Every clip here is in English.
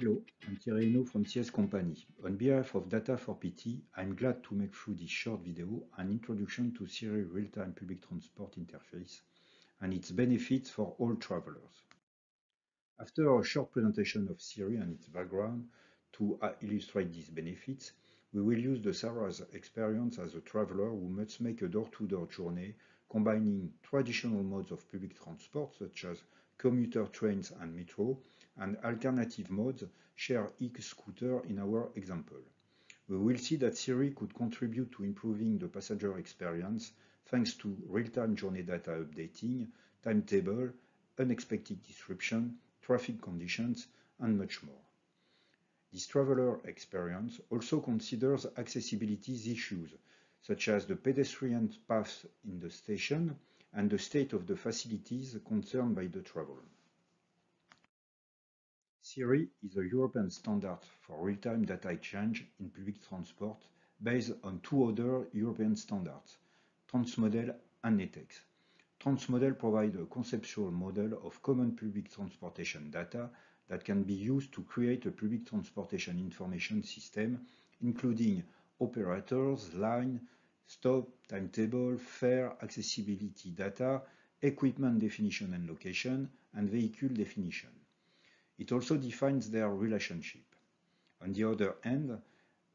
Hello, I'm Thierry Hainaut from CS Company. On behalf of Data4PT, I'm glad to make through this short video an introduction to Siri real-time public transport interface and its benefits for all travelers. After a short presentation of Siri and its background to illustrate these benefits, we will use the Sarah's experience as a traveler who must make a door-to-door journey combining traditional modes of public transport such as commuter trains and metro and alternative modes, share e-scooter in our example. We will see that Siri could contribute to improving the passenger experience thanks to real-time journey data updating, timetable, unexpected disruption, traffic conditions, and much more. This traveler experience also considers accessibility issues, such as the pedestrian paths in the station and the state of the facilities concerned by the traveler. Siri is a European standard for real-time data exchange in public transport based on two other European standards, Transmodel and NetEx. Transmodel provides a conceptual model of common public transportation data that can be used to create a public transportation information system, including operators, line, stop, timetable, fare, accessibility data, equipment definition and location, and vehicle definition. It also defines their relationship. On the other hand,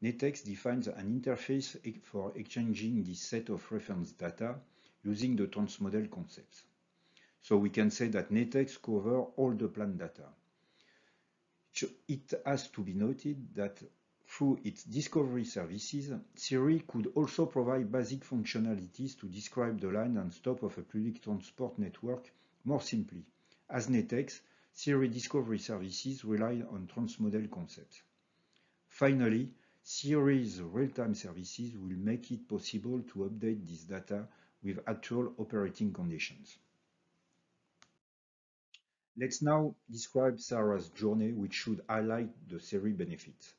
NetEx defines an interface for exchanging this set of reference data using the transmodel concepts. So we can say that NetEx covers all the planned data. It has to be noted that through its discovery services, Siri could also provide basic functionalities to describe the line and stop of a public transport network more simply. As NetEx, Siri discovery services rely on transmodel concepts. Finally, Siri's real-time services will make it possible to update this data with actual operating conditions. Let's now describe Sarah's journey, which should highlight the Siri benefits.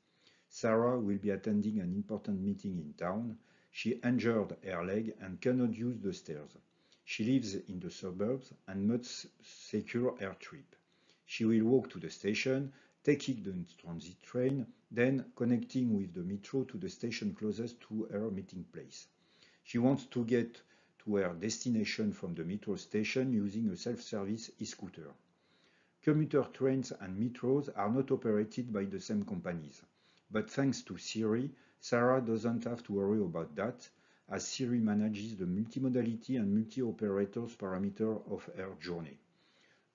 Sarah will be attending an important meeting in town. She injured her leg and cannot use the stairs. She lives in the suburbs and must secure her trip. She will walk to the station, taking the transit train, then connecting with the metro to the station closest to her meeting place. She wants to get to her destination from the metro station using a self-service e-scooter. Commuter trains and metros are not operated by the same companies. But thanks to Siri, Sarah doesn't have to worry about that, as Siri manages the multimodality and multi-operators parameter of her journey.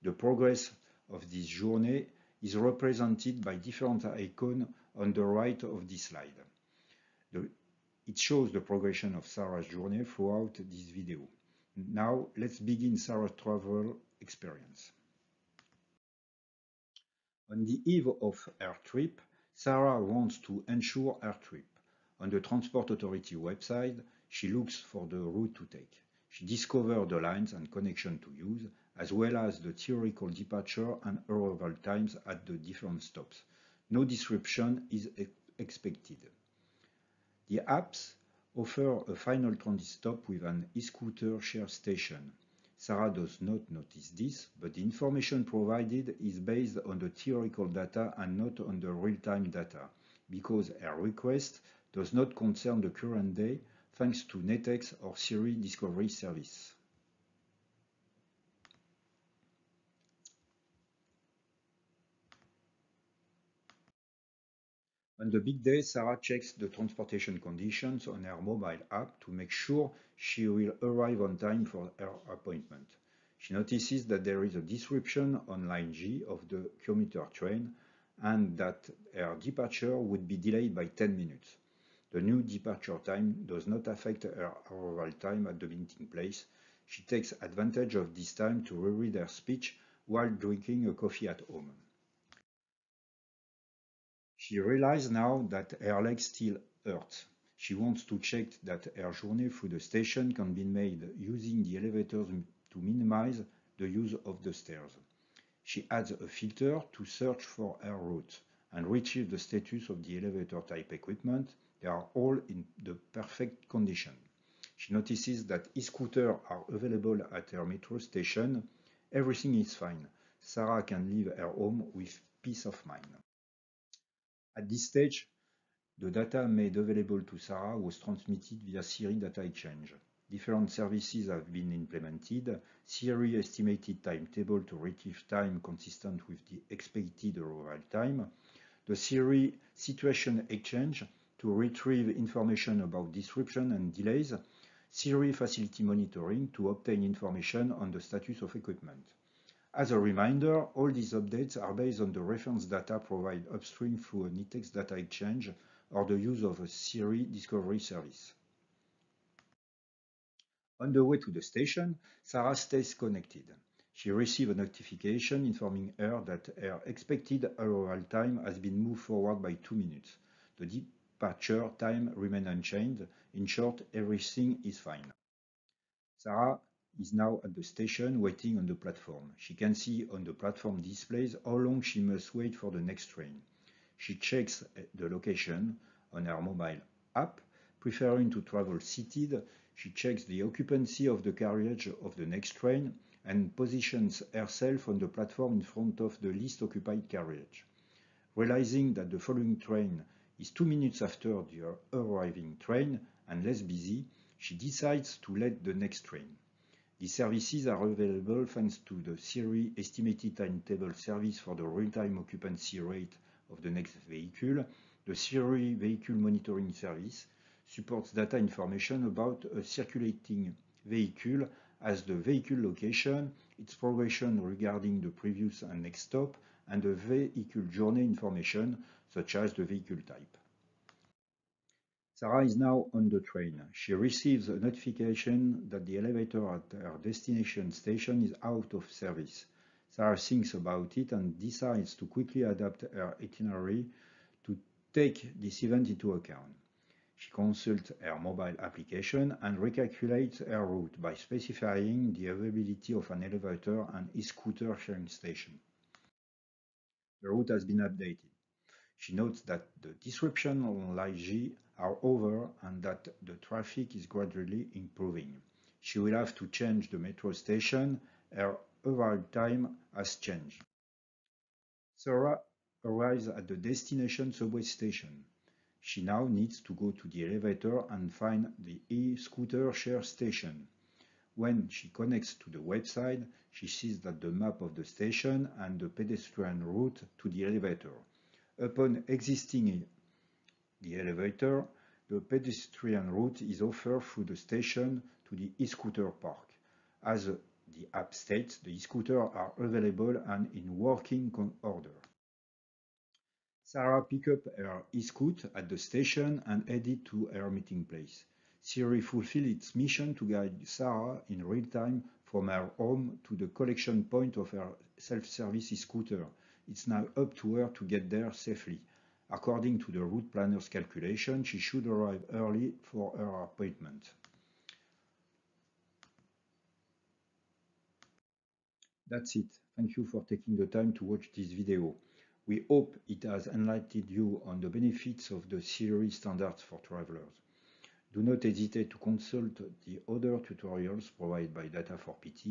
The progress of this journey is represented by different icons on the right of this slide. It shows the progression of Sarah's journey throughout this video. Now let's begin Sarah's travel experience. On the eve of her trip, Sarah wants to ensure her trip. On the Transport Authority website, she looks for the route to take. She discovers the lines and connection to use, as well as the theoretical departure and arrival times at the different stops. No disruption is expected. The apps offer a final transit stop with an e-scooter share station. Sarah does not notice this, but the information provided is based on the theoretical data and not on the real-time data, because her request does not concern the current day thanks to NetEx or Siri discovery service. On the big day, Sarah checks the transportation conditions on her mobile app to make sure she will arrive on time for her appointment. She notices that there is a disruption on line G of the commuter train and that her departure would be delayed by 10 minutes. The new departure time does not affect her arrival time at the meeting place. She takes advantage of this time to reread her speech while drinking a coffee at home. She realizes now that her leg still hurts. She wants to check that her journey through the station can be made using the elevators to minimize the use of the stairs. She adds a filter to search for her route and retrieves the status of the elevator type equipment. They are all in the perfect condition. She notices that e-scooters are available at her metro station. Everything is fine. Sarah can leave her home with peace of mind. At this stage, the data made available to Sarah was transmitted via Siri Data Exchange. Different services have been implemented. Siri estimated timetable to retrieve time consistent with the expected arrival time. The Siri Situation Exchange to retrieve information about disruption and delays. Siri Facility Monitoring to obtain information on the status of equipment. As a reminder, all these updates are based on the reference data provided upstream through a NITEX data exchange or the use of a Siri discovery service. On the way to the station, Sarah stays connected. She receives a notification informing her that her expected arrival time has been moved forward by 2 minutes. The departure time remains unchanged. In short, everything is fine. Sarah is now at the station waiting on the platform. She can see on the platform displays how long she must wait for the next train. She checks the location on her mobile app. Preferring to travel seated, she checks the occupancy of the carriage of the next train and positions herself on the platform in front of the least occupied carriage. Realizing that the following train is 2 minutes after the arriving train and less busy, she decides to let the next train. These services are available thanks to the Siri Estimated Timetable service for the real-time occupancy rate of the next vehicle. The Siri Vehicle Monitoring service supports data information about a circulating vehicle as the vehicle location, its progression regarding the previous and next stop, and the vehicle journey information such as the vehicle type. Sarah is now on the train. She receives a notification that the elevator at her destination station is out of service. Sarah thinks about it and decides to quickly adapt her itinerary to take this event into account. She consults her mobile application and recalculates her route by specifying the availability of an elevator and e-scooter sharing station. The route has been updated. She notes that the disruption on Line G are over and that the traffic is gradually improving. She will have to change the metro station. Her arrival time has changed. Sarah arrives at the destination subway station. She now needs to go to the elevator and find the e-scooter share station. When she connects to the website, she sees that the map of the station and the pedestrian route to the elevator. Upon exiting the elevator, the pedestrian route is offered through the station to the e-scooter park. As the app states, the e-scooters are available and in working order. Sarah picks up her e-scoot at the station and headed to her meeting place. Siri fulfills its mission to guide Sarah in real time from her home to the collection point of her self-service e-scooter. It's now up to her to get there safely. According to the route planner's calculation, she should arrive early for her appointment. That's it. Thank you for taking the time to watch this video. We hope it has enlightened you on the benefits of the Siri standards for travelers. Do not hesitate to consult the other tutorials provided by Data4PT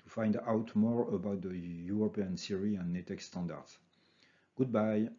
to find out more about the European Siri and NITEX standards. Goodbye.